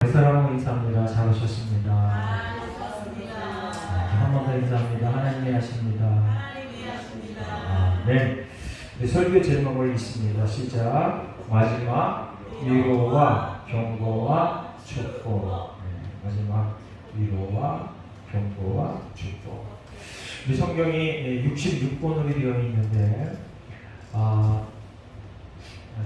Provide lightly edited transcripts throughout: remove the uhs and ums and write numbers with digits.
사랑하고 인사합니다. 잘 오셨습니다. 한 번 더 인사합니다. 하나님이 하십니다. 네. 설교 제목을 있습니다. 시작. 마지막 위로와 경고와 축복. 마지막 위로와 경고와 축복. 우리 성경이 66권으로 되어 있는데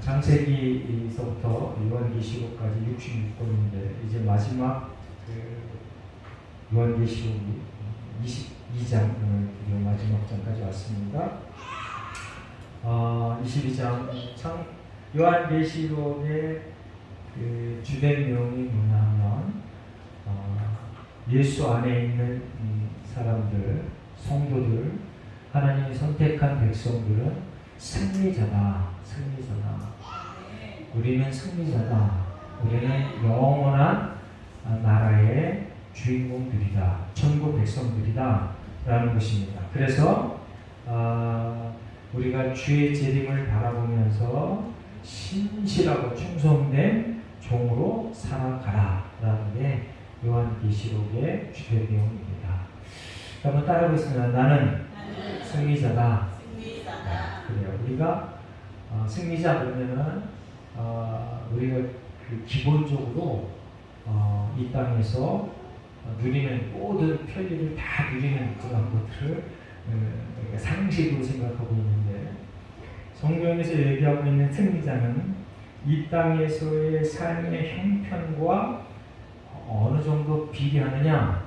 창세기서부터 요한계시록까지 66권인데 이제 마지막 요한계시록 22장 드디어 마지막 장까지 왔습니다. 22장 요한계시록의 주된 내용이 뭐냐면 예수 안에 있는 사람들, 성도들, 하나님이 선택한 백성들은 승리자다. 우리는 승리자다. 우리는 영원한 나라의 주인공들이다. 천국 백성들이다. 라는 것입니다. 그래서 우리가 주의 재림을 바라보면서 신실하고 충성된 종으로 살아가라. 라는 게 요한계시록의 주된 내용입니다. 한번 따라하겠습니다. 나는 승리자다. 그래요. 우리가 승리자 그러면은 우리가 기본적으로 이 땅에서 누리는 모든 편리를 다 누리는 그런 것들을 상식으로 생각하고 있는데 성경에서 얘기하고 있는 승리자는 이 땅에서의 삶의 형편과 어느 정도 비례하느냐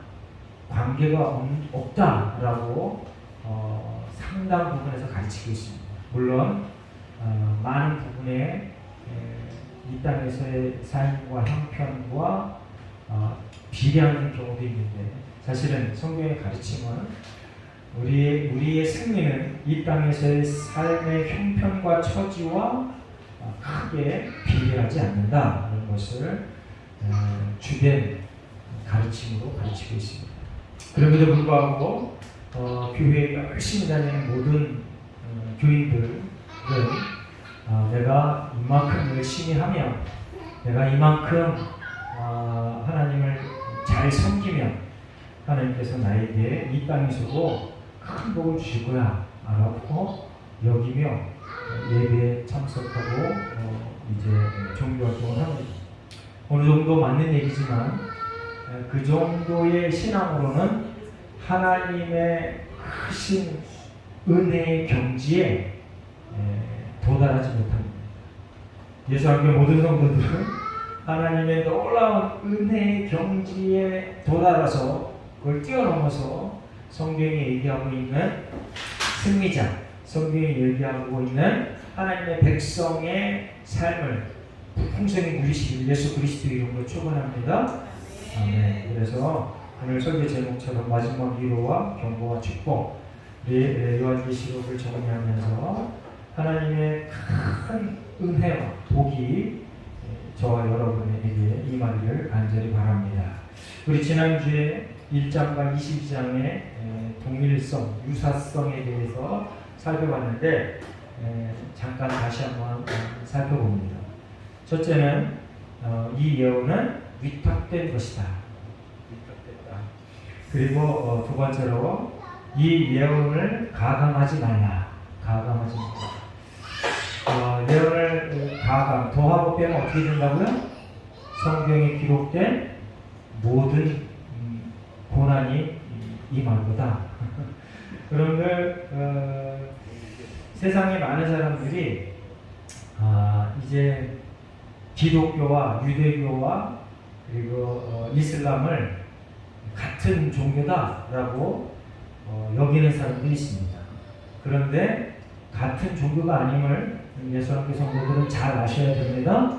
관계가 없다라고 상당 부분에서 가르치고 있습니다. 물론 많은 부분에 이 땅에서의 삶과 형편과 비례하는 경우도 있는데 사실은 성경의 가르침은 우리의 승리는 이 땅에서의 삶의 형편과 처지와 크게 비례하지 않는다는 것을 주된 가르침으로 가르치고 있습니다. 그럼에도 불구하고 교회에 열심히 다니는 모든 교인들은 내가 이만큼 열심히 하면 내가 이만큼 하나님을 잘 섬기면 하나님께서 나에게 이 땅에서도 큰 복을 주실 거야 라고 여기며 예배에 참석하고 이제 종교활동을 합니다. 어느 정도 맞는 얘기지만 그 정도의 신앙으로는 하나님의 크신 은혜의 경지에 도달하지 못합니다. 예수님의 모든 성도들은 하나님의 놀라운 은혜의 경지에 도달해서 그걸 뛰어넘어서 성경이 얘기하고 있는 승리자, 성경이 얘기하고 있는 하나님의 백성의 삶을 풍성히 누리시길 예수 그리스도 이름으로 축원합니다. 아멘. 그래서 오늘 설교 제목처럼 마지막 위로와 경고와 축복, 우리 요한계시록을 정리하면서 하나님의 큰 은혜와 복이 저와 여러분에게 임하기를 간절히 바랍니다. 우리 지난주에 1장과 22장의 동일성, 유사성에 대해서 살펴봤는데 잠깐 다시 한번 살펴봅니다. 첫째는 이 예언은 위탁된 것이다. 위탁됐다. 그리고 두 번째로 이 예언을 가감하지 말라. 가감하지 말라. 예언을 가감, 더하고 빼면 어떻게 된다고요? 성경에 기록된 모든 고난이 임할 거다. 그런데 세상에 많은 사람들이 이제 기독교와 유대교와 그리고 이슬람을 같은 종교다라고 여기는 사람들이 있습니다. 그런데 같은 종교가 아님을 예수님께 성도들은 잘 아셔야 됩니다.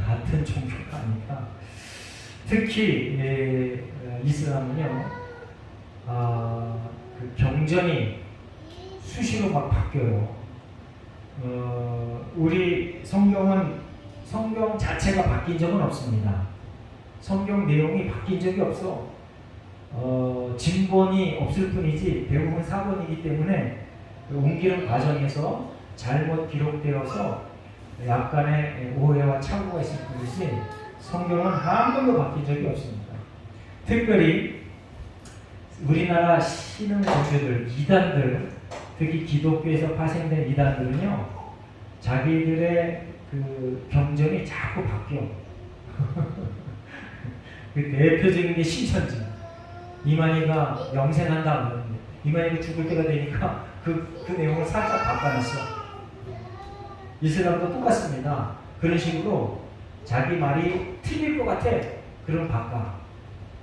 같은 종교가 아니까. 특히 이슬람은요, 그 경전이 수시로 막 바뀌어요. 우리 성경은 성경 자체가 바뀐 적은 없습니다. 성경 내용이 바뀐 적이 없어. 진본이 없을 뿐이지 대부분 사본이기 때문에 옮기는 과정에서 잘못 기록되어서 약간의 오해와 착오가 있을 뿐이지 성경은 한 번도 바뀐 적이 없습니다. 특별히 우리나라 신흥宗교들, 이단들, 특히 기독교에서 파생된 이단들은요, 자기들의 그 경전이 자꾸 바뀌어. 그 대표적인 게 신천지. 이만희가 영생한다 그러는데, 이만희가 죽을 때가 되니까 그 내용을 살짝 바꿔놨어. 이슬람도 똑같습니다. 그런 식으로 자기 말이 틀릴 것 같아. 그럼 바꿔.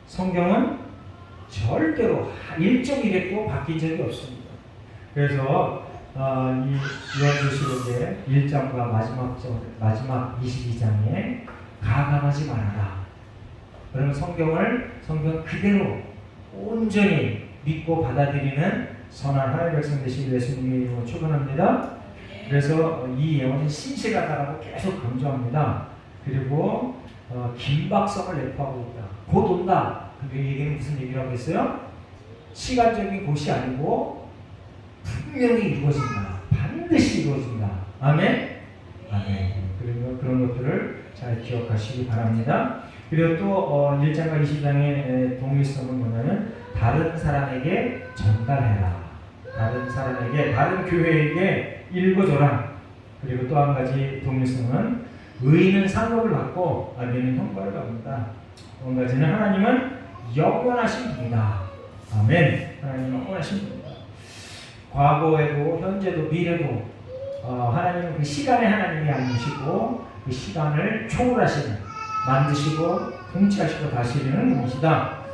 성경은 절대로 일정이랬고 바뀐 적이 없습니다. 그래서 이 요한계시록의 1장과 마지막 22장에 가감하지 말아라. 그러면 성경 그대로 온전히 믿고 받아들이는 선한 하나님의 백성 되시길 예수님의 이름으로 축원합니다. 그래서 이 예언은 신실하다라고 계속 강조합니다. 그리고 긴박성을 내포하고 있다. 곧 온다. 그 얘기는 무슨 얘기라고 했어요? 시간적인 곳이 아니고 분명히 이루어진다. 반드시 이루어진다. 아멘? 아멘. 그리고 그런 것들을 잘 기억하시기 바랍니다. 그리고 또 1장과 20장의 동일성은 뭐냐면 다른 사람에게 전달해라. 다른 사람에게, 다른 교회에게 읽어줘라. 그리고 또 한 가지 동일성은 의인은 상급을 받고 악인은 형벌을 받는다. 또 한 가지는 하나님은 영원하신 분이다. 아멘. 하나님은 영원하신 분이다. 과거에도 현재도 미래도 하나님은 그 시간의 하나님이 아니시고 그 시간을 초월하시는, 만드시고 통치하시고 다스리는 분이시다.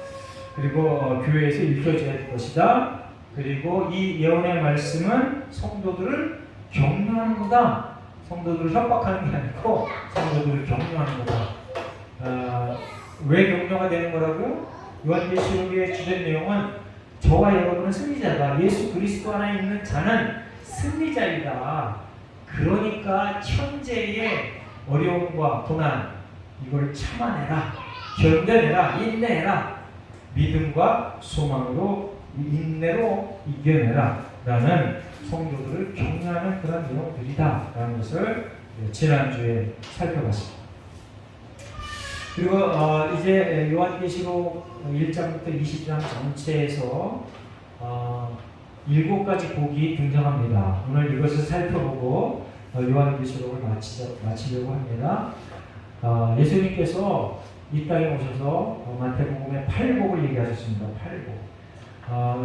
그리고 교회에서 읽혀져야 할 것이다. 그리고 이 예언의 말씀은 성도들을 격려하는 거다. 성도들을 협박하는 게 아니고 성도들을 격려하는 거다. 왜 격려가 되는 거라고요? 요한계시록의 주된 내용은 저와 여러분은 승리자다. 예수 그리스도 안에 있는 자는 승리자이다. 그러니까 현재의 어려움과 고난 이걸 참아내라. 견뎌내라. 인내해라. 믿음과 소망으로 인내로 이겨내라 라는 성도들을 격려하는 그런 내용들이다 라는 것을 지난주에 살펴봤습니다. 그리고 이제 요한계시록 1장부터 20장 전체에서 7가지 복이 등장합니다. 오늘 이것을 살펴보고 요한계시록을 마치려고 합니다. 예수님께서 이 땅에 오셔서 마태복음의 8복을 얘기하셨습니다. 8복.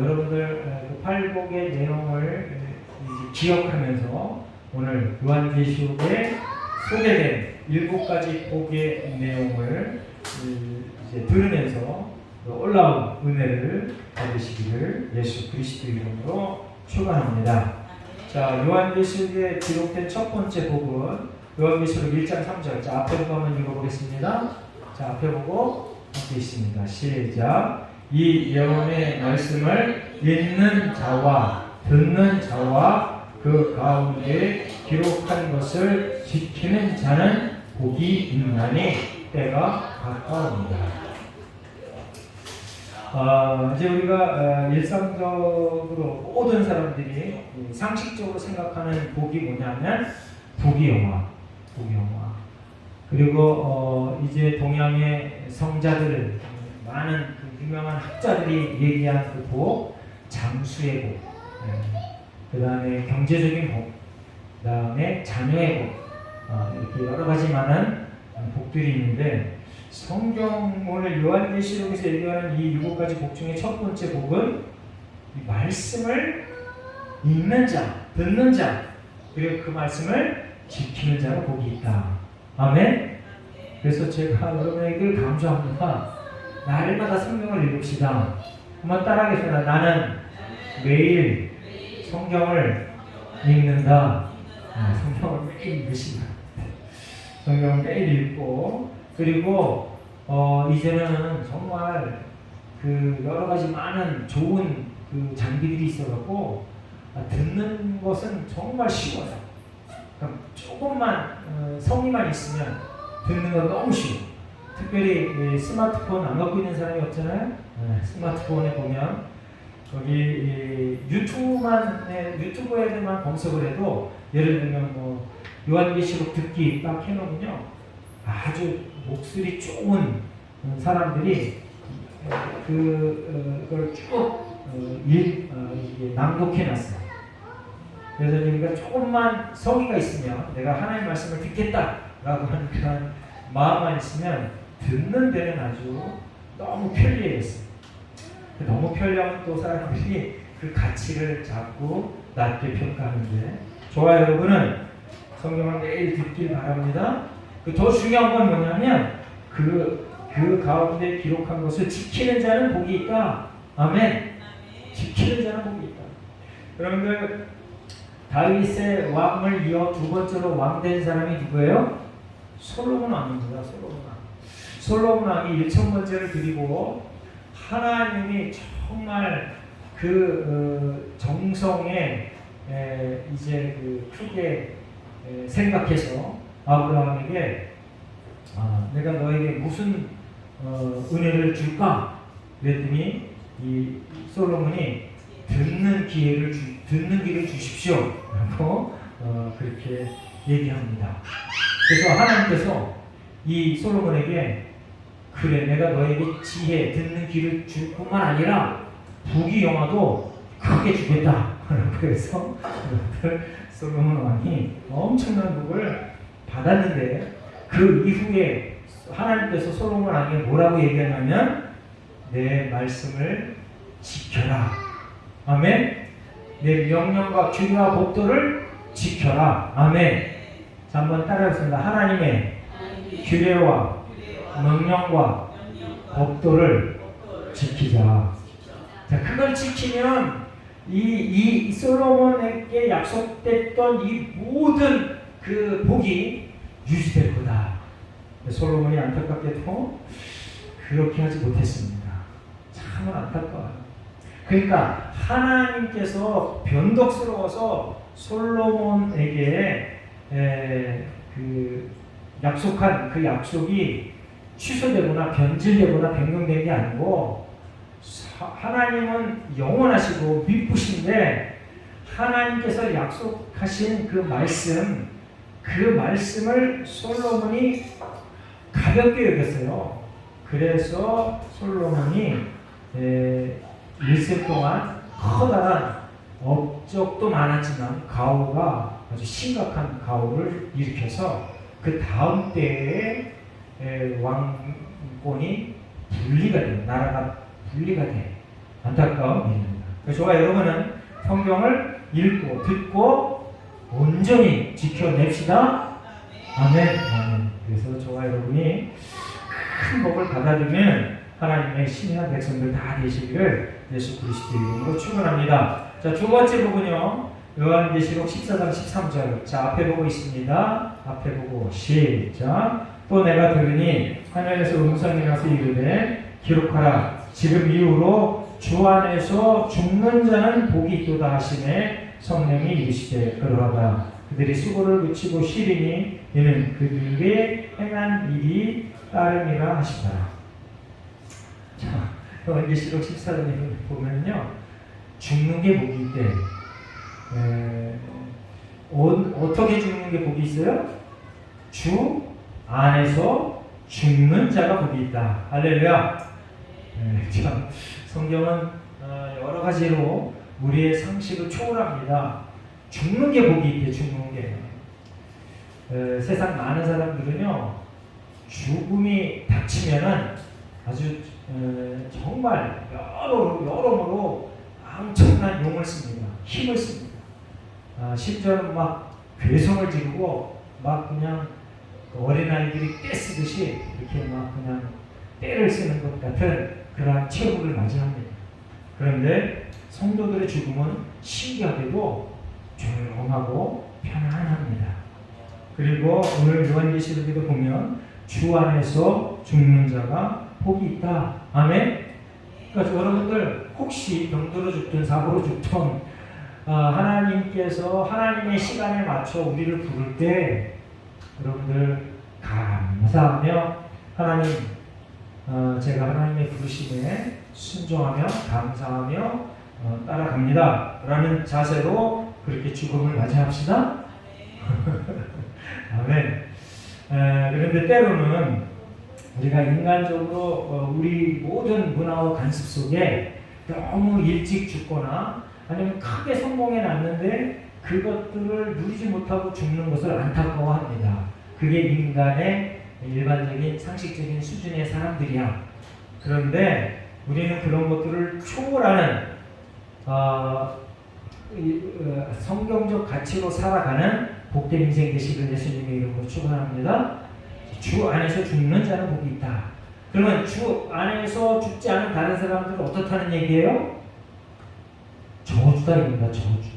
여러분들 그 8복의 내용을 기억하면서 오늘 요한계시록에 소개된 7가지 복의 내용을 이제 들으면서 올라온 은혜를 받으시기를 예수 그리스도 이름으로 축원합니다. 자, 요한계시록에 기록된 첫 번째 복은 요한계시록 1장 3절. 자, 앞에 보고 한번 읽어보겠습니다. 자, 앞에 보고 함께 있습니다. 시작. 이 예언의 말씀을 읽는 자와 듣는 자와 그 가운데 기록한 것을 지키는 자는 복이 있나니 때가 가까웁니다. 이제 우리가 일상적으로 모든 사람들이 상식적으로 생각하는 복이 뭐냐면 부귀영화. 그리고 이제 동양의 성자들, 많은 그 유명한 학자들이 얘기한 그 복, 장수의 복, 그 다음에 경제적인 복, 그 다음에 자녀의 복, 이렇게 여러 가지 많은 복들이 있는데, 성경 오늘 요한계시록에서 얘기하는 이 7가지 복 중에 첫 번째 복은 이 말씀을 읽는 자, 듣는 자, 그리고 그 말씀을 지키는 자가 복이 있다. 아멘. 그래서 제가 여러분에게 강조합니다. 날마다 성경을 읽읍시다. 한번 따라하겠습니다. 나는 매일 성경을 읽는다. 성경을 매일 읽으시다. 성경을 매일 읽고, 그리고 이제는 정말 그 여러 가지 많은 좋은 그 장비들이 있어갖고 듣는 것은 정말 쉬워요. 그러니까 조금만 성의만 있으면 듣는 건 너무 쉬워. 특별히 스마트폰 안 갖고 있는 사람이 없잖아요. 스마트폰에 보면 거기 유튜브에만 검색을 해도 예를 들면 뭐 요한계시록 듣기 딱 해놓으면요 아주 목소리 좋은 사람들이 그걸 쭉 이게 낭독해놨어요. 그래서 우리가 조금만 성의가 있으면 내가 하나님의 말씀을 듣겠다라고 하는 그런 마음만 있으면 듣는 데는 아주 너무 편리해졌어요. 너무 편리하면 또 사람들이 그 가치를 자꾸 낮게 평가하는데, 저와 여러분은 성경을 매일 듣길 바랍니다. 더 중요한 건 뭐냐면 그 가운데 기록한 것을 지키는 자는 복이 있다. 아멘. 지키는 자는 복이 있다. 여러분들, 다윗의 왕을 이어 두 번째로 왕 된 사람이 누구예요? 솔로몬 왕입니다. 솔로몬 왕이 1000번째를 드리고 하나님이 정말 정성에 이제 크게 생각해서 아브라함에게 내가 너에게 무슨 은혜를 줄까? 그랬더니 이 솔로몬이 듣는 길을 주십시오 라고 그렇게 얘기합니다. 그래서 하나님께서 이 솔로몬에게 그래, 내가 너에게 지혜, 듣는 길을 줄 뿐만 아니라 부귀영화도 크게 주겠다 라고 해서 솔로몬 왕이 엄청난 복을 받았는데, 그 이후에 하나님께서 솔로몬 왕에게 뭐라고 얘기하냐면 내 말씀을 지켜라. 아멘. 내 명령과 규례와 법도를 지켜라. 아멘. 자, 한번 따라하겠습니다. 하나님의 규례와 명령과 법도를 지키자. 자, 그걸 지키면 이 솔로몬에게 약속됐던 이 모든 그 복이 유지될 거다. 솔로몬이 안타깝게도 그렇게 하지 못했습니다. 참 안타까워요. 그러니까 하나님께서 변덕스러워서 솔로몬에게 약속한 그 약속이 취소되거나 변질되거나 변경된 게 아니고, 하나님은 영원하시고 미쁘신데 하나님께서 약속하신 그 말씀을 솔로몬이 가볍게 여겼어요. 그래서 솔로몬이 일생 동안 커다란 업적도 많았지만 가호가 아주 심각한 가호를 일으켜서 그 다음 때에 왕권이 분리가 돼요. 나라가 분리가 돼. 안타까운 일입니다. 그래서 저와 여러분은 성경을 읽고 듣고 온전히 지켜냅시다. 아멘. 아멘. 그래서 저와 여러분이 큰 복을 받아들이면 하나님의 신이한 백성들 다 되시기를 예수 그리스도 이름으로 축원합니다. 자, 두 번째 복은요, 요한계시록 14장 13절. 자, 앞에 보고 있습니다. 앞에 보고 시작. 또 내가 들으니 하늘에서 음성이 나서 이르되 기록하라. 지금 이후로 주 안에서 죽는 자는 복이 있도다 하시매 성령이 이르시되 그러하다. 그들이 수고를 그치고 쉬리니 이는 그들의 행한 일이 따름이라 하시더라. 자, 요한계시록 14장에 보면요, 죽는 게 복이 있대. 어떻게 죽는 게 복이 있어요? 주 안에서 죽는 자가 복이 있다. 할렐루야. 참, 성경은 여러 가지로 우리의 상식을 초월합니다. 죽는 게 복이 있대. 죽는 게. 세상 많은 사람들은요, 죽음이 닥치면은 아주 정말 여러모로 엄청난 용을 씁니다. 힘을 씁니다. 심지어는 막 괴성을 지르고 막 그냥 어린아이들이 떼 쓰듯이 이렇게 막 그냥 떼를 쓰는 것 같은 그러한 체험을 맞이합니다. 그런데 성도들의 죽음은 신기하게도 조용하고 편안합니다. 그리고 오늘 요한계시록에도 보면 주 안에서 죽는 자가 복이 있다. 아멘. 그러니까 여러분들 혹시 병들어 죽든 사고로 죽든 하나님께서 하나님의 시간에 맞춰 우리를 부를 때 여러분들 감사하며 하나님, 제가 하나님의 부르심에 순종하며 감사하며 따라갑니다 라는 자세로 그렇게 죽음을 맞이합시다. 아멘. 그런데 때로는 우리가 인간적으로 우리 모든 문화와 관습 속에 너무 일찍 죽거나 아니면 크게 성공해 놨는데 그것들을 누리지 못하고 죽는 것을 안타까워합니다. 그게 인간의 일반적인 상식적인 수준의 사람들이야. 그런데 우리는 그런 것들을 초월하는 성경적 가치로 살아가는 복된 인생 되시길 예수님의 이름으로 축원합니다. 주 안에서 죽는 자는 복이 있다. 그러면 주 안에서 죽지 않은 다른 사람들은 어떻다는 얘기예요? 저주다입니다. 저주.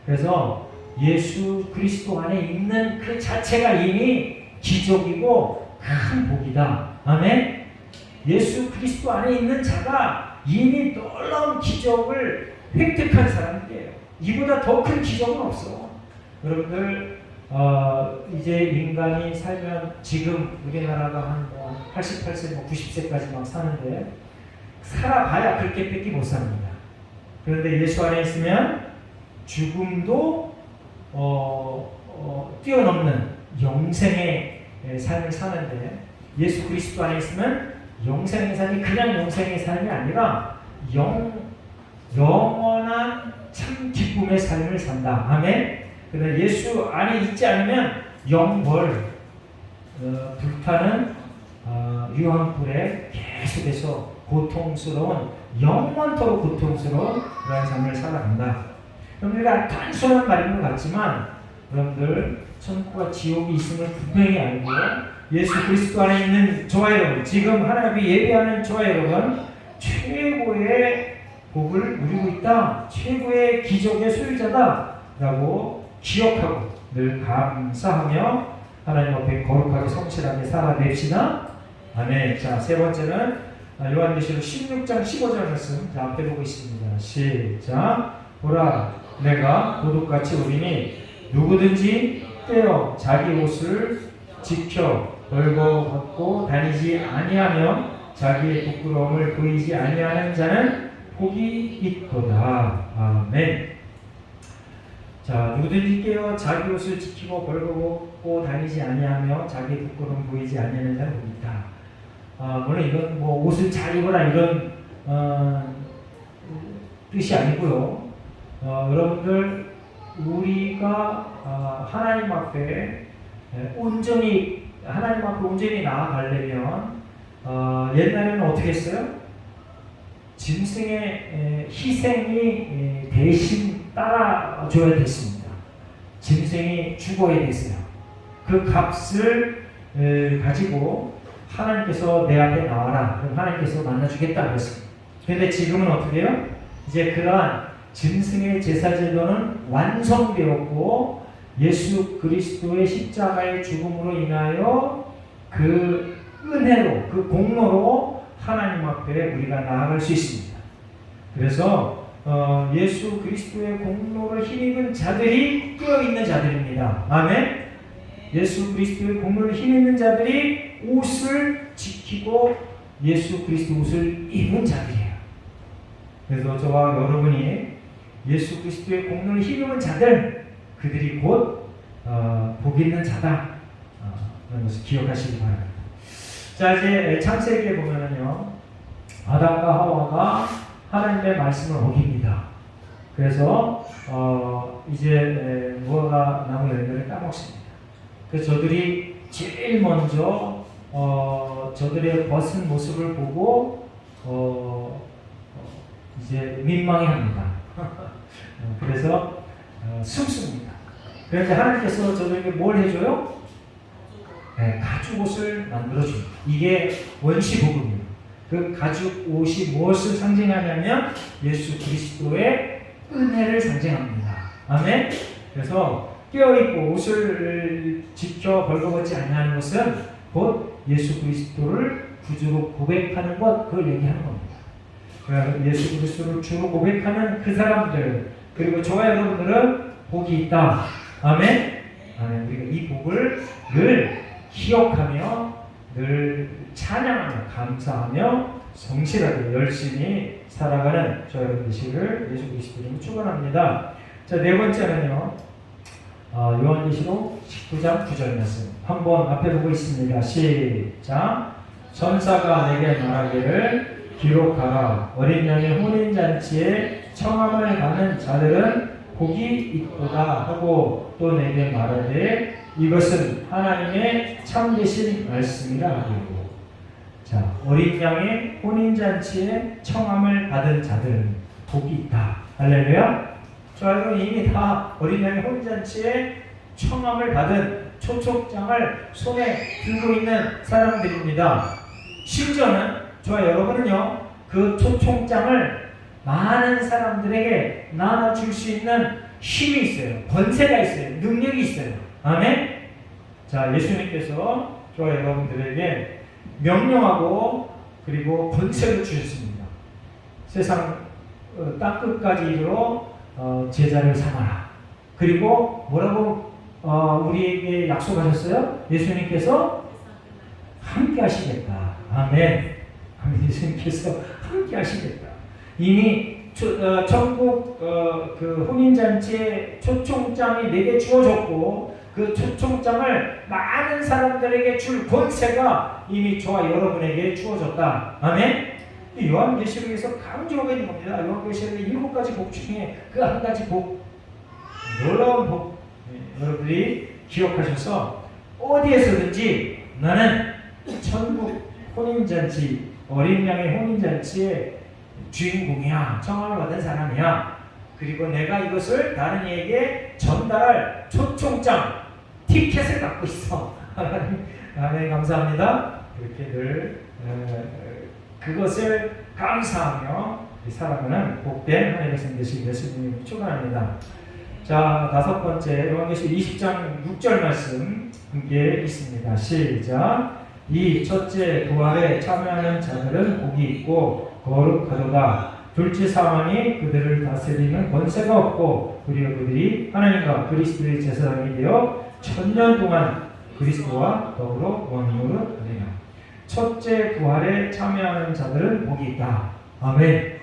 그래서 예수 그리스도 안에 있는 그 자체가 이미 기적이고 큰 복이다. 아멘. 예수 그리스도 안에 있는 자가 이미 놀라운 기적을 획득한 사람들이에요. 이보다 더 큰 기적은 없어. 여러분들 이제 인간이 살면 지금 우리나라가 한 88세, 90세까지 막 사는데 살아봐야 그렇게 뺏기 못 삽니다. 그런데 예수 안에 있으면 죽음도 뛰어넘는 영생의 삶을 사는데 예수 그리스도 안에 있으면 영생의 삶이 그냥 영생의 삶이 아니라 영원한 참 기쁨의 삶을 산다. 아멘. 그런데 예수 안에 있지 않으면 영벌 불타는 유황불에 계속해서 고통스러운 영원토록 고통스러운 그런 삶을 살아간다. 여러분들이 단순한 말인 것 같지만 여러분들 천국과 지옥이 있음을 분명히 알고 예수 그리스도 안에 있는 저와 여러분, 지금 하나님 앞에 예배하는 저와 여러분 최고의 복을 누리고 있다. 최고의 기적의 소유자다 라고 기억하고 늘 감사하며 하나님 앞에 거룩하게 성실하게 살아냅시다. 아멘. 자, 세 번째는 요한계시록 16장 15절 말씀 자, 앞에 보고 있습니다. 시작. 보라, 내가 도둑같이 오리니 누구든지 떼어 자기 옷을 지켜 벌거벗고 다니지 아니하며 자기의 부끄러움을 보이지 아니하는 자는 복이 있도다. 아멘. 자, 누구든지 깨어 자기 옷을 지키고 벌거벗고 다니지 아니하며 자기의 부끄러움을 보이지 아니하는 자는 복이 있다. 물론 이건 뭐 옷을 잘 입어라 이런 뜻이 아니고요. 여러분들 우리가 하나님 앞에 온전히 나아가려면 옛날에는 어떻게 했어요? 짐승의 희생이 대신 따라줘야 됐습니다. 짐승이 죽어야 됐어요. 그 값을 가지고 하나님께서 내 앞에 나와라. 그럼 하나님께서 만나주겠다 그랬습니다. 그런데 지금은 어떻게 해요? 이제 그러한 짐승의 제사제도는 완성되었고 예수 그리스도의 십자가의 죽음으로 인하여 그 은혜로 그 공로로 하나님 앞에 우리가 나아갈 수 있습니다. 그래서 예수 그리스도의 공로를 힘입은 자들이 깨어있는 자들입니다. 아멘. 예수 그리스도의 공로를 힘입는 자들이 옷을 지키고 예수 그리스도 옷을 입은 자들이에요. 그래서 저와 여러분이 예수 그리스도의 공로를 힘입은 자들, 그들이 곧 복 있는 자다. 그런 것을 기억하시기 바랍니다. 자, 이제 창세기에 보면은요, 아담과 하와가 하나님의 말씀을 어깁니다. 그래서 이제 무화과 나무 열매를 따먹습니다. 그래서 저들이 제일 먼저 저들의 벗은 모습을 보고 이제 민망해합니다. 그래서 숨습니다. 그런데 하나님께서 저들에게 뭘 해줘요? 네, 가죽 옷을 만들어줍니다. 이게 원시복음이에요. 그 가죽 옷이 무엇을 상징하냐면 예수 그리스도의 은혜를 상징합니다. 아멘. 그래서 깨어있고 옷을 지켜 벌거벗지 아니하는 것은 곧 예수 그리스도를 구주로 고백하는 것, 그걸 얘기하는 겁니다. 예수 그리스도를 주로 고백하는 그 사람들, 그리고 저와 여러분들은 복이 있다. 아멘. 아멘. 우리가 이 복을 늘 기억하며 늘 찬양하며 감사하며 성실하게 열심히 살아가는 저와 여러분 되시기를 예수 그리스도로 축원합니다. 자, 네 번째는요, 요한계시록 19장 9절 말씀 한번 앞에 보고 있습니다. 시작. 천사가 내게 말하기를 기록하라. 어린 양의 혼인잔치에 청함을 받는 자들은 복이 있도다 하고 또 내게 말하되 이것은 하나님의 참되신 말씀이라 하고. 자, 어린 양의 혼인잔치에 청함을 받은 자들은 복이 있다. 할렐루야. 자, 이미 다 어린 양의 혼인잔치에 청함을 받은 초촉장을 손에 들고 있는 사람들입니다. 심지어는 저와 여러분은요, 그 초촉장을 많은 사람들에게 나눠줄 수 있는 힘이 있어요. 권세가 있어요. 능력이 있어요. 아멘? 자, 예수님께서 저와 여러분들에게 명령하고 그리고 권세를 주셨습니다. 세상 땅끝까지 이르러 제자를 삼아라. 그리고 뭐라고 우리에게 약속하셨어요? 예수님께서 함께 하시겠다. 아멘. 예수님께서 함께 하시겠다. 이미 천국 그 혼인잔치의 초청장이 내게 주어졌고 그 초청장을 많은 사람들에게 줄 권세가 이미 저와 여러분에게 주어졌다. 아멘. 요한계시록에서 강조하고 있는 겁니다. 요한계시록의 7가지 복 중에 그 한 가지 복, 놀라운 복, 여러분들이 기억하셔서 어디에서든지 나는 천국 혼인잔치, 어린 양의 혼인잔치의 주인공이야, 청함을 받은 사람이야. 그리고 내가 이것을 다른 이에게 전달할 초청장, 티켓을 갖고 있어. 아멘, 감사합니다. 그렇게 늘 그것을 감사하며 살아가는 복된 하나님의 백성 되시기 예수님을 축원합니다. 자, 5번째 요한계시록 20장 6절 말씀 함께 있습니다. 시작. 이 첫째 부활에 참여하는 자들은 복이 있고 거룩하도다. 둘째 사망이 그들을 다스리는 권세가 없고 그리고 그들이 하나님과 그리스도의 제사장이 되어 천년 동안 그리스도와 더불어 왕노릇 하리라. 첫째 부활에 참여하는 자들은 복이 있다. 아멘.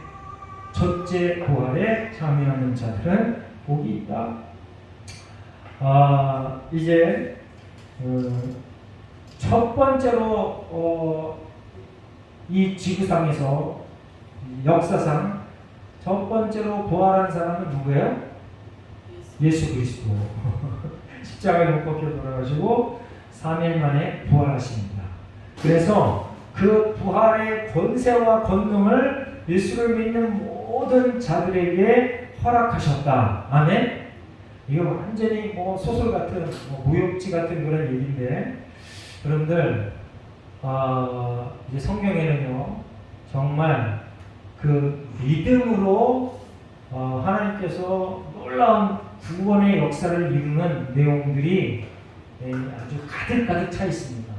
첫째 부활에 참여하는 자들은 복이 있다. 이제 첫 번째로 이 지구상에서 역사상 첫 번째로 부활한 사람은 누구예요? 예수 그리스도. 십자가에 못 박혀 돌아가시고 3일 만에 부활하십니다. 그래서 그 부활의 권세와 권능을 예수를 믿는 모든 자들에게 허락하셨다. 아멘. 이거 완전히 소설 같은 무협지 같은 그런 얘기인데, 여러분들 이제 성경에는요 정말 그 믿음으로 하나님께서 놀라운 구원의 역사를 이루는 내용들이 아주 가득가득 차 있습니다.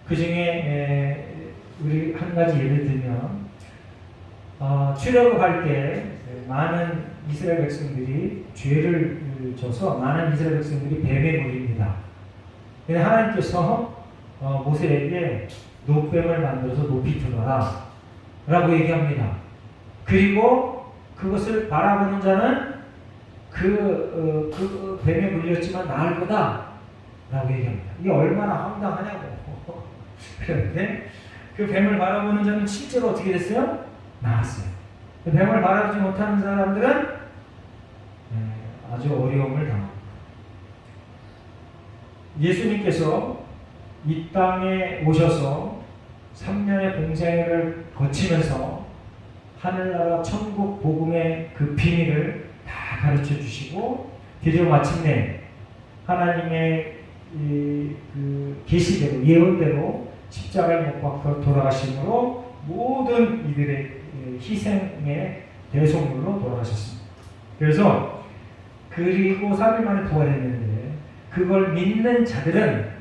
그 중에 우리 한 가지 예를 들면 출애굽할 때 많은 이스라엘 백성들이 죄를 져서 많은 이스라엘 백성들이 뱀에 물립니다. 근데 하나님께서 모세에게 노뱀을 만들어서 높이 들어라 라고 얘기합니다. 그리고 그것을 바라보는 자는 그 뱀에 물렸지만 나을 거다 라고 얘기합니다. 이게 얼마나 황당하냐고. 그런데 그 뱀을 바라보는 자는 실제로 어떻게 됐어요? 나았어요. 그 뱀을 바라보지 못하는 사람들은 아주 어려움을 당합니다. 예수님께서 이 땅에 오셔서 3년의 공생애를 거치면서 하늘나라 천국 복음의 그 비밀을 다 가르쳐 주시고 드디어 마침내 하나님의 그 계시대로 예언대로 십자가에 못 박혀 돌아가심으로 모든 이들의 희생의 대속물로 돌아가셨습니다. 그래서 그리고 3일 만에 부활했는데 그걸 믿는 자들은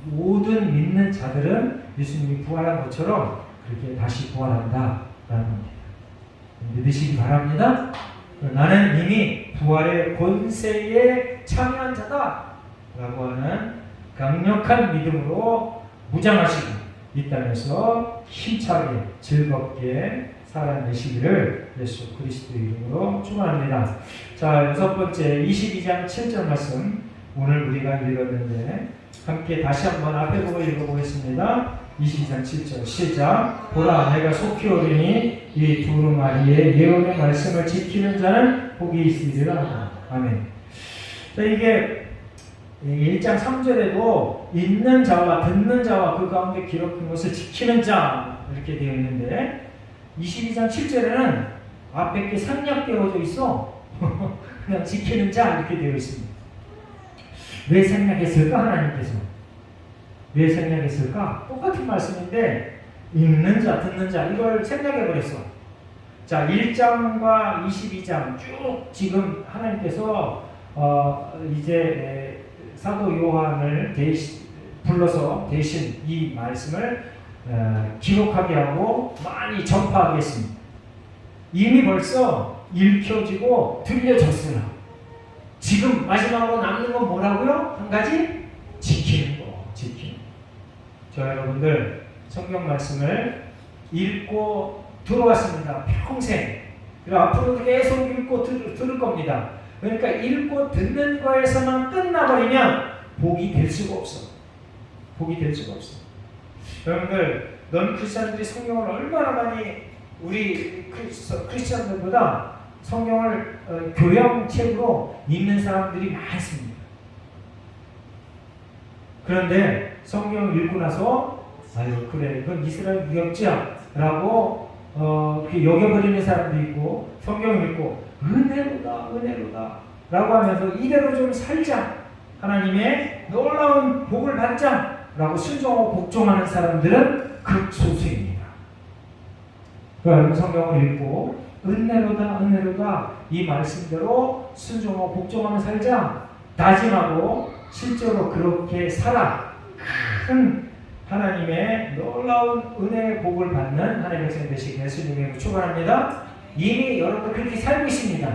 모든 믿는 자들은 예수님이 부활한 것처럼 그렇게 다시 부활한다라는 겁니다. 믿으시기 바랍니다. 나는 이미 부활의 권세에 참여한 자다라고 하는 강력한 믿음으로 무장하시고 이 땅에서 힘차게 즐겁게 살아내시기를 예수 그리스도 이름으로 축원합니다. 자, 6번째 22장 7절 말씀 오늘 우리가 읽었는데 함께 다시 한번 앞에 보고 읽어보겠습니다. 22장 7절 시작. 보라 내가 속히 오리니 이 두루마리에 예언의 말씀을 지키는 자는 복이 있으리라. 아멘. 자, 이게 1장 3절에도 있는 자와 듣는 자와 그 가운데 기록한 것을 지키는 자 이렇게 되어 있는데 22장 7절에는 앞에 게 생략되어져 있어. 그냥 지키는 자 이렇게 되어 있습니다. 왜 생략했을까? 하나님께서 왜 생략했을까? 똑같은 말씀인데 읽는 자, 듣는 자 이걸 생략해버렸어. 자, 1장과 22장 쭉 지금 하나님께서 이제 사도 요한을 불러서 대신 이 말씀을 기록하게 하고 많이 전파하게 했습니다. 이미 벌써 읽혀지고 들려졌어요. 지금 마지막으로 남는 건 뭐라고요? 한 가지? 지키는 거. 지키는 거. 저 여러분들 성경 말씀을 읽고 들어왔습니다. 평생. 그리고 앞으로도 계속 읽고 들을 겁니다. 그러니까 읽고 듣는 거에서만 끝나버리면 복이 될 수가 없어. 복이 될 수가 없어. 여러분들, 넌 크리스찬들이 성경을 얼마나 많이 우리 크리스찬들보다 성경을 교양책으로 읽는 사람들이 많습니다. 그런데 성경을 읽고 나서 아유 그래 그건 이스라엘 무역자라고 여겨버리는 사람도 있고 성경을 읽고 은혜로다 라고 하면서 이대로 좀 살자 하나님의 놀라운 복을 받자 라고 순종하고 복종하는 사람들은 극소수입니다. 그러니까 성경을 읽고 은혜로다 이 말씀대로 순종하고 복종하며 살자 다짐하고 실제로 그렇게 살아 큰 하나님의 놀라운 은혜의 복을 받는 하나님의 백성 되시길 예수님의 이름으로 축원합니다. 이미 여러분 그렇게 살고 있습니다.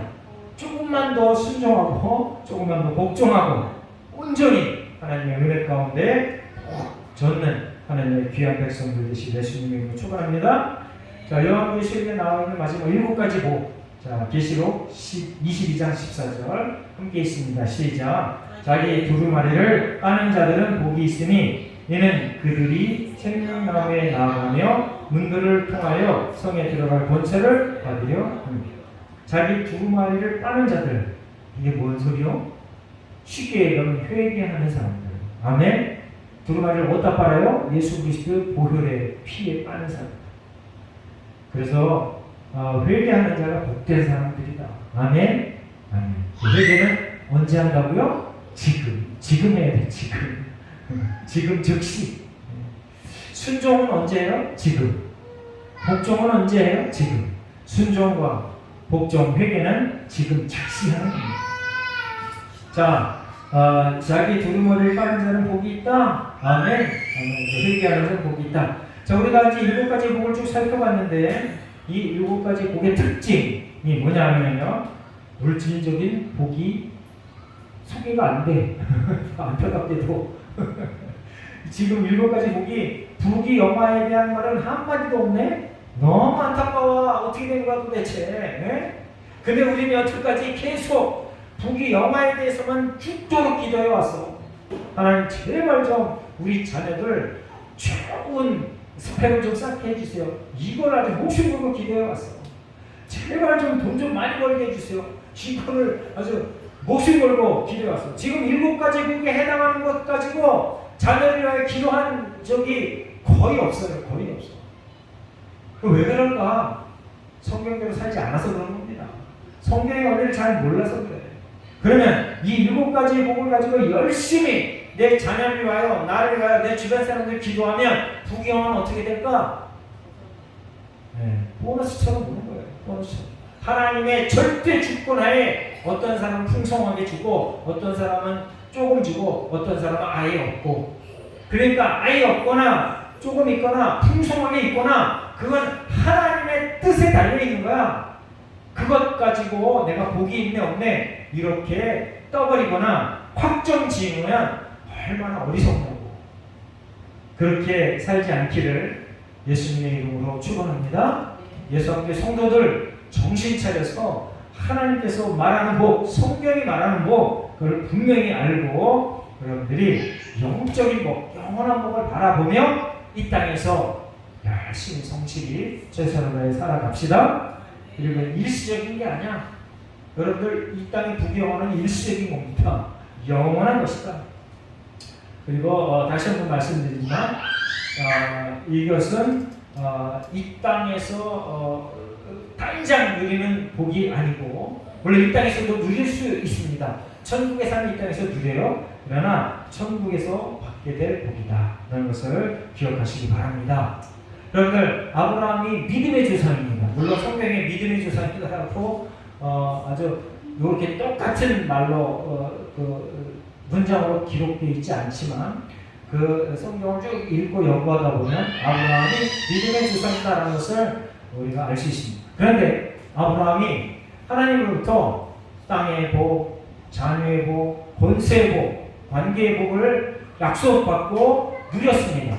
조금만 더 순종하고 조금만 더 복종하고 온전히 하나님의 은혜 가운데 젖는 하나님의 귀한 백성들 되시길 예수님의 이름으로 축원합니다. 자, 요한계시록에 나와 있는 마지막 7가지 복. 자, 계시록 22장 14절 함께 있습니다. 시작. 자기 두루마리를 까는 자들은 복이 있으니 이는 그들이 생명나무에 나아가며 문들을 통하여 성에 들어갈 권세를 받으려 합니다. 자기 두루마리를 까는 자들, 이게 뭔 소리요? 쉽게 얘기하면 회개하는 사람들. 아멘. 두루마리를 어디다 빨아요? 예수 그리스도의 보혈의 피에 빠는 사람. 그래서 회개하는 자가 복된 사람들이다. 아멘. 아멘. 회개는 언제 한다고요? 지금 해야 돼. 지금 즉시. 순종은 언제 해요? 지금. 복종은 언제 해요? 지금. 순종과 복종, 회개는 지금 즉시 하는 겁니다. 자, 자기 두루마리를 빠는 자는 복이 있다. 아멘. 회개하는 자는 복이 있다. 자, 우리가 이제 7가지 복을 쭉 살펴봤는데 이 7가지 복의 특징이 뭐냐면요, 물질적인 복이 소개가 안 돼. 안타깝게도 지금 7가지 복이 부귀 영화에 대한 말은 한마디도 없네. 너무 안타까워. 어떻게 된 거야 도대체. 네? 근데 우리는 여태까지 계속 부귀 영화에 대해서만 죽도록 기도해 왔어. 하나님 제발 좀 우리 자녀들 좋은 스펙을 좀 쌓게 해주세요. 이걸 아주 목숨 걸고 기도해 왔어. 제발 좀 돈 좀 많이 벌게 해주세요. 이거를 아주 목숨 걸고 기도해 왔어. 지금 7가지 복에 해당하는 것 가지고 자녀를 위하여 기도한 적이 거의 없어요. 거의 없어. 왜 그럴까? 성경대로 살지 않아서 그런 겁니다. 성경의 원리를 잘 몰라서 그래. 그러면 이 7가지 복을 가지고 열심히 내 자녀를 위하여, 나를 위하여, 내 주변 사람들 기도하면 부귀영화는 어떻게 될까? 네, 보너스처럼 보는 거예요. 보너스처럼. 하나님의 절대 주권하에 어떤 사람은 풍성하게 주고 어떤 사람은 조금 주고 어떤 사람은 아예 없고, 그러니까 아예 없거나 조금 있거나 풍성하게 있거나 그건 하나님의 뜻에 달려있는 거야. 그것 가지고 내가 복이 있네 없네 이렇게 떠버리거나 확정 지으면 얼마나 어리석냐고. 그렇게 살지 않기를 예수님의 이름으로 축원합니다. 예수 함께 성도들 정신 차려서 하나님께서 말하는 복, 성경이 말하는 복, 그걸 분명히 알고 여러분들이 영적인 복, 영원한 복을 바라보며 이 땅에서 열심히 성실히 최선을 다해 살아갑시다. 그리고 일시적인 게 아니야. 여러분들 이 땅의 부귀영화는 일시적인 겁니다. 영원한 것이다. 그리고 다시 한번 말씀드리지만 이것은 이 땅에서 당장 누리는 복이 아니고 물론 이 땅에서도 누릴 수 있습니다. 천국의 삶이 이 땅에서 누려요. 그러나 천국에서 받게 될 복이다 라는 것을 기억하시기 바랍니다. 여러분들 아브라함이 믿음의 조상입니다. 물론 성경에 믿음의 조상이라고 아주 이렇게 똑같은 말로 문장으로 기록되어 있지 않지만 그 성경을 쭉 읽고 연구하다 보면 아브라함이 믿음의 조상이다라는 것을 우리가 알 수 있습니다. 그런데 아브라함이 하나님으로부터 땅의 복, 자녀의 복, 권세의 복, 관계의 복을 약속받고 누렸습니다.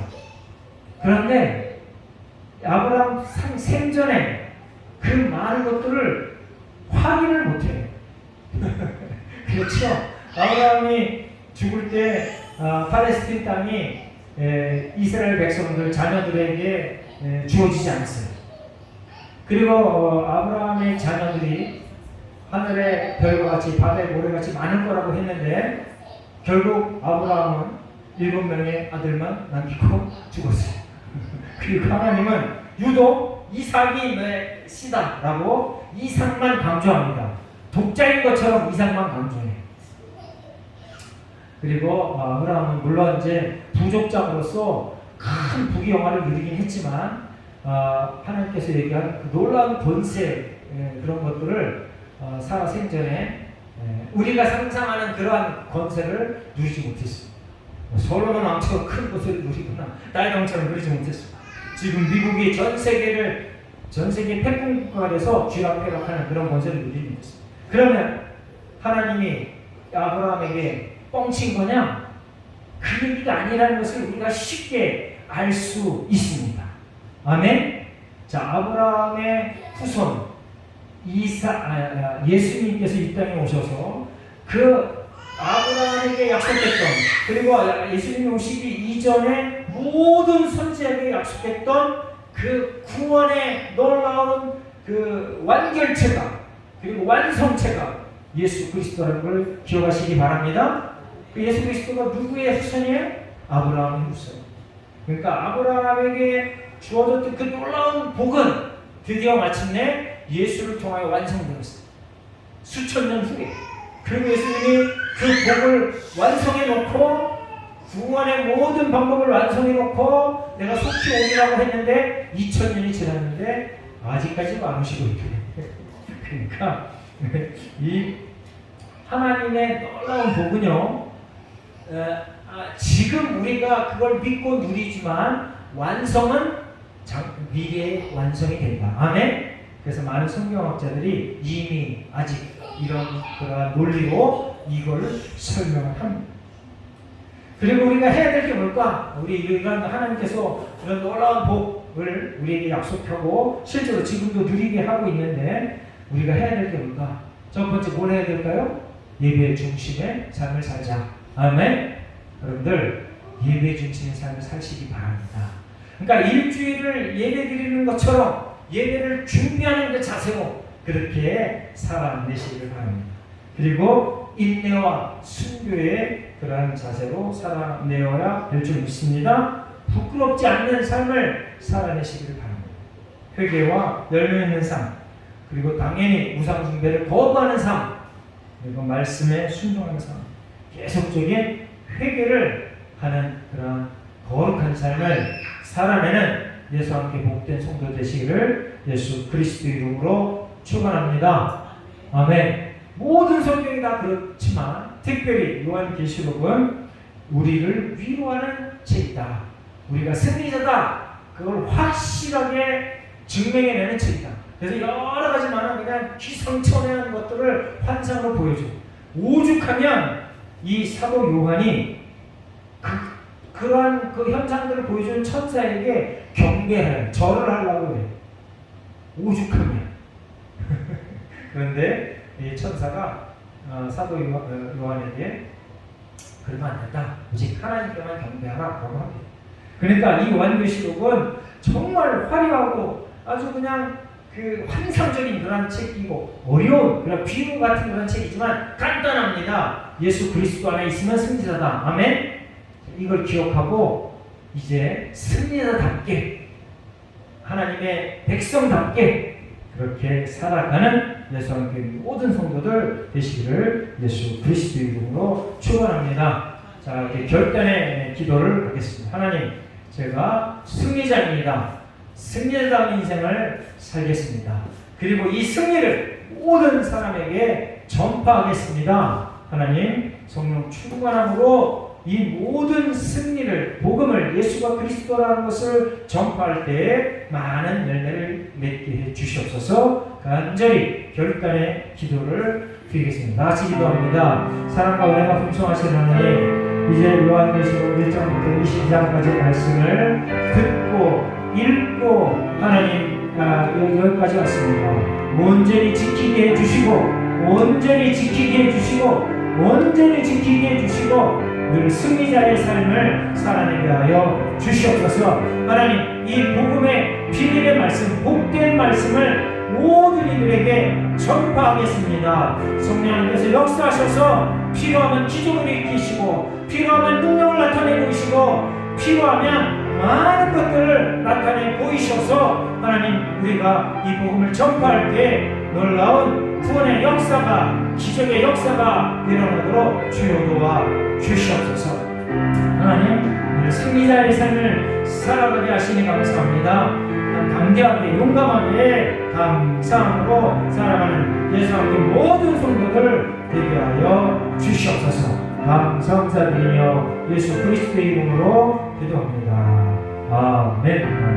그런데 아브라함 생전에 그 많은 것들을 확인을 못해요. 그렇죠? 아브라함이 죽을 때 팔레스틴 땅이 이스라엘 백성들 자녀들에게 주어지지 않았어요. 그리고 아브라함의 자녀들이 하늘의 별과 같이 바다의 모래같이 많을 거라고 했는데 결국 아브라함은 7명의 아들만 남기고 죽었어요. 그리고 하나님은 유독 이삭이 내 씨다라고 이삭만 강조합니다. 독자인 것처럼 이삭만 강조해요. 그리고 아브라함은 물론 이제 부족자로서 큰 부귀영화를 누리긴 했지만 하나님께서 얘기한 그 놀라운 권세 그런 것들을 사라 생전에 우리가 상상하는 그러한 권세를 누리지 못했습니다. 솔로몬 왕처럼 큰 것을 누리거나 다윗 왕처럼 누리지 못했습니다. 지금 미국이 전 세계 패권 국가가 돼서 쥐락펴락하는 그런 권세를 누리지 못했습니다. 그러면 하나님이 아브라함에게 뻥친 거냐? 그 얘기가 아니라는 것을 우리가 쉽게 알 수 있습니다. 아멘. 자, 아브라함의 후손 예수님께서 이 땅에 오셔서 그 아브라함에게 약속했던 그리고 예수님이 오시기 이전에 모든 선지자에게 약속했던 그 구원의 놀라운 그 완결체가 그리고 완성체가 예수 그리스도라는 걸 기억하시기 바랍니다. 그 예수 그리스도가 누구의 후손이에요? 아브라함의 후손. 그러니까 아브라함에게 주어졌던 그 놀라운 복은 드디어 마침내 예수를 통하여 완성되었어요. 수천 년 후에. 그리고 예수님이 그 복을 완성해 놓고 구원의 모든 방법을 완성해 놓고 내가 속히 오리라고 했는데 2000년이 지났는데 아직까지도 안 오시고 있대요. 그러니까 이 하나님의 놀라운 복은요 지금 우리가 그걸 믿고 누리지만 완성은 미래에 완성이 된다. 아멘. 그래서 많은 성경학자들이 이미 아직 이런 그런 논리로 이걸 설명을 합니다. 그리고 우리가 해야 될 게 뭘까? 우리 이런 하나님께서 이런 놀라운 복을 우리에게 약속하고 실제로 지금도 누리게 하고 있는데 우리가 해야 될 게 뭘까? 첫 번째 뭘 해야 될까요? 예배 중심의 삶을 살자. 아멘. 여러분들 예배 중심의 삶을 살시기 바랍니다. 그러니까 일주일을 예배 드리는 것처럼 예배를 준비하는 그 자세로 그렇게 살아내시기를 바랍니다. 그리고 인내와 순교의 그러한 자세로 살아내어야 될 줄 믿습니다. 부끄럽지 않는 삶을 살아내시기를 바랍니다. 회개와 열매 있는 삶, 그리고 당연히 우상 숭배를 거부하는 삶, 그리고 말씀에 순종하는 삶, 계속적인 회개를 하는 그런 거룩한 삶을 살아내는 예수와 함께 복된 성도 되시기를 예수 그리스도 이름으로 축원합니다. 아멘. 모든 성경이 다 그렇지만 특별히 요한계시록은 우리를 위로하는 책이다. 우리가 승리자다. 그걸 확실하게 증명해내는 책이다. 그래서 여러 가지 많은 그냥 기상천외한 것들을 환상으로 보여줘. 오죽하면 이 사도 요한이 그러한 그 현상들을 보여주는 천사에게 경배할, 절을 하려고 해요. 오죽하면. 그런데 이 천사가 사도 요한에게 그러면 안 된다. 오직 하나님께만 경배하라라고 합니다. 그러니까 이 요한계시록은 정말 화려하고 아주 그냥 그 환상적인 그런 책이고 어려운 그런 비유 같은 그런 책이지만 간단합니다. 예수 그리스도 안에 있으면 승리자다. 아멘. 이걸 기억하고 이제 승리자답게 하나님의 백성답게 그렇게 살아가는 예수님께 모든 성도들 되시기를 예수 그리스도의 이름으로 축원합니다. 자, 이제 결단의 기도를 하겠습니다. 하나님, 제가 승리자입니다. 승리자다운 인생을 살겠습니다. 그리고 이 승리를 모든 사람에게 전파하겠습니다. 하나님, 성령 충만함으로 이 모든 승리를, 복음을, 예수가 그리스도라는 것을 전파할 때에 많은 열매를 맺게 해 주시옵소서. 간절히 결단의 기도를 드리겠습니다. 같이 기도합니다. 사랑과 은혜가 풍성하신 하나님, 이제 요한계시록 1장부터 22장까지 말씀을 듣고 읽고 하나님 여기까지 왔습니다. 온전히 지키게 해주시고 온전히 지키게 해주시고 온전히 지키게 해주시고 늘 승리자의 삶을 살아내게 하여 주시옵소서. 하나님, 이 복음의 비밀의 말씀, 복된 말씀을 모든 이들에게 전파하겠습니다. 성령님께서 역사하셔서 필요하면 기적을 일으키시고 필요하면 능력을 나타내 보이시고 필요하면 많은 것들을 나타내 보이셔서 하나님, 우리가 이 복음을 전파할 때 놀라운 구원의 역사가, 기적의 역사가 일어나도록 주여 도와 주시옵소서. 하나님, 우리 승리자의 삶을 살아가게 하시니 감사합니다. 담대하게 용감하게 감사함으로 살아가는 예수님 모든 성도들 되게 하여 주시옵소서. 감사드리며 예수 그리스도의 이름으로 기도합니다. 아멘.